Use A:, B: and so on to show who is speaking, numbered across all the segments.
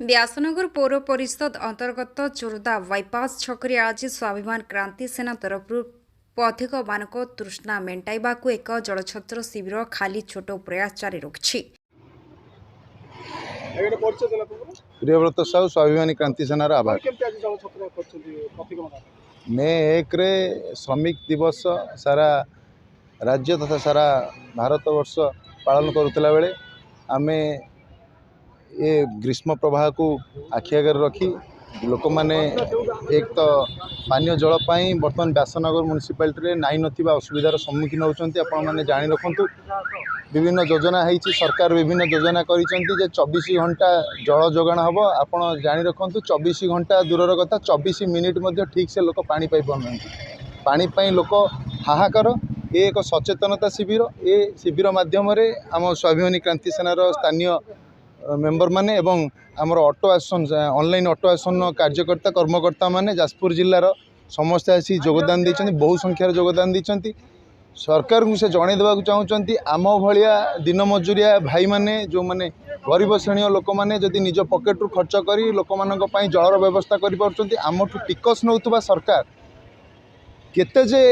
A: व्यासनगर पौर परिषद अंतर्गत चोरदा बाईपास छकरे आज स्वाभिमान क्रांति सेना तरफ पथिक मानक तृष्णा मेटाइबाकू एक जलछत्र शिविर खाली छोट प्रयास जारी रखिछि।
B: प्रियव्रत साहू स्वाभिमानी क्रांति सेनार आभार। मे 1 रे श्रमिक दिवस सारा राज्य तथा सारा भारत वर्ष पालन करुला बेले आमे ये ग्रीष्म प्रवाह को आखि आगे रखी लोक मैंने एक तो पानीय जल पाई बर्तमान व्यासनगर म्युनिसिपालिटी नाई नथिबा असुविधार सम्मुखीन होती। आपण मैंने जानी रखु विभिन्न योजना है सरकार विभिन्न योजना करिसेंती जे 24 घंटा जल जोगाण हम आपण जानी रखु 24 घंटा दूरर कथा 24 मिनिट मध्य ठीक से लोक पानी पाई पाना पानी पाई लोक हाहाकार। ये एक सचेतनता शिविर ये शिविर माध्यम आम स्वाभिमानी क्रांति सेनार स्थानीय मेंबर माने एवं आमर ऑटो आसन ऑनलाइन ऑटो आसन कार्यकर्ता कर्मकर्ता माने जाजपुर जिलार समस्त आसी योगदान देइछन्ति बहु संख्यार योगदान देइछन्ति। सरकार को से जणै देबाक चाहूछन्ति आम भलिया दिन मजूरिया भाई माने जो माने गरीब श्रेणी लोक माने जदि निज पॉकेट रु खर्च करी लोक मानक पई जलर व्यवस्था करि पारुछन्ति आमठु टिकस नउतबा सरकार केते जे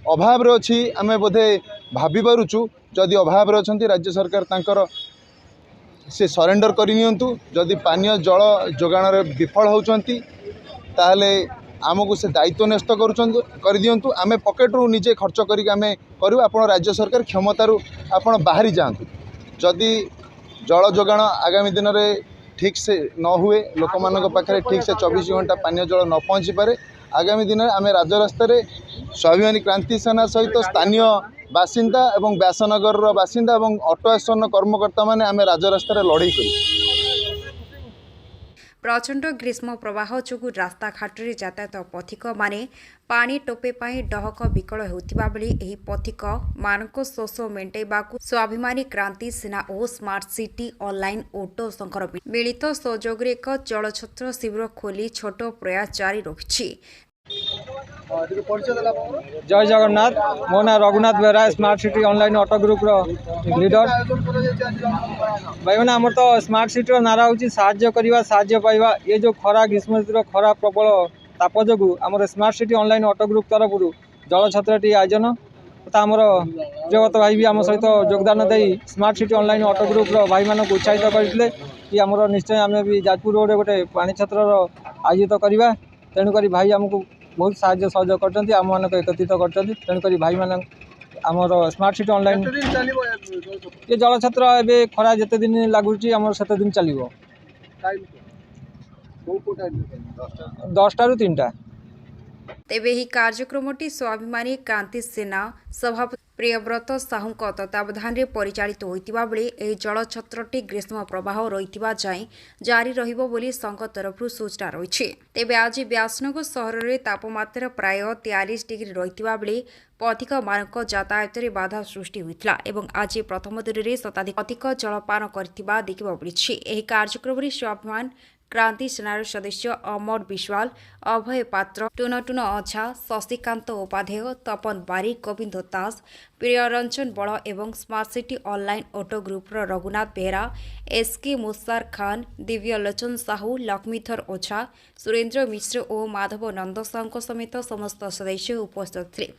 B: अभाव रे अछि आमे बोधे भाबी पारुछु। जदि अभाव रे अछन्ति राज्य सरकार तांकर से सरेंडर करनियंतु जदि पानीय जल जोगाण विफल होउछन्ति ताहले आमको से दायित्व न्यस्त कर दियंतु आमे पॉकेट रु निजे खर्च करी आमे करू। आपण राज्य सरकार क्षमतारू आपण बाहरी जांतु जदि जल जोगाण आगामी दिन में ठीक से न हुए लोक मानक पाखरे ठीक से 24 घंटा पानीय जल न पहुँची पारे आगामी दिन में आमे राजरास्ता स्वाभिमानी क्रांति सेना सहित स्थानीय बासिंदा एवं व्यासनगर बासिंदा एवं ऑटो आसन कर्मकर्ता माने आमे राजरास्ता लड़ाई करू।
A: प्रचंड ग्रीष्म प्रवाह जोगु रास्ताघाट रे यातायात पथिक माने पानी टोपे पाई डहक विकल होतिबा बेले एही पथिक मानक शोष मेंटेबाकू स्वाभिमानी क्रांति सेना और स्मार्ट सिटी ऑनलाइन ऑटो संघर मिलित सहयोग रे एक जलछत्र शिविर खोली छोट प्रयास जारी रखिछि।
C: जय जगन्नाथ मो ना Raghunath Behera smart city online auto group leader भाई मैंने आमर तो स्मार्ट सिटी नारा हूँ साहाय्य करवा साहाय्य पाइबा। ये जो खरा ग्रीष्म ऋतुर खरा प्रबल ताप जो आमर smart city online auto group तरफ जलछत्रटी आयोजन तथा आमर जगत भाई भी आम सहित योगदान दे smart city online auto group भाई मानक उत्साहित करते कि आमर निश्चय आम भी जाजपुर रोड गोटे पानी छत्र आयोजित करवा। तेणुक भाई आमको बहुत साहाय्य सहयोग कर आम मानक एकत्रित कर तेणुक भाई मान आमर स्मार्ट सिटी ऑनलाइन ये जलछत्र एवं खरा जिते दिन लगुच आम से दिन चलो 10टा ରୁ 3टा।
A: तेबे ही कार्यक्रमटी स्वाभिमानी क्रांति सेना सभापति प्रियव्रत साहू तत्वावधान में परिचालित होइतिबा बेले एही जलछत्रटी ग्रीष्म प्रवाह रहितिबा जाय जारी रहिबो बोली संघ तरफ सूचना रहिछि। तेबे आज व्यासनगर सहर में तापमात्रा प्राय 43 डिग्री रहितिबा बेले पथिक मानक यातायात में बाधा सृष्टि होइतिला एवं आज प्रथम दिन में शताधिक अधिक जलपान करथिबा देखिबा मिलिछि। एही कार्यक्रम में स्वाभिमान क्रांति सेनार सदस्य अमर विश्वाल अभय पात्र टुनटुन अझा शशिकांत उपाध्याय तपन बारिक गोविंद दास प्रियरंजन बड़ एवं smart city online auto group Raghunath Behera SK Mustar Khan Dibyalochan Sahu Laxmidhar Ojha Surendra Mishra और माधव नंद साहू समेत समस्त सदस्य उपस्थित थे।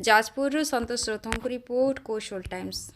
A: जाजपुर संतोष रथों रिपोर्ट कोशल टाइम्स।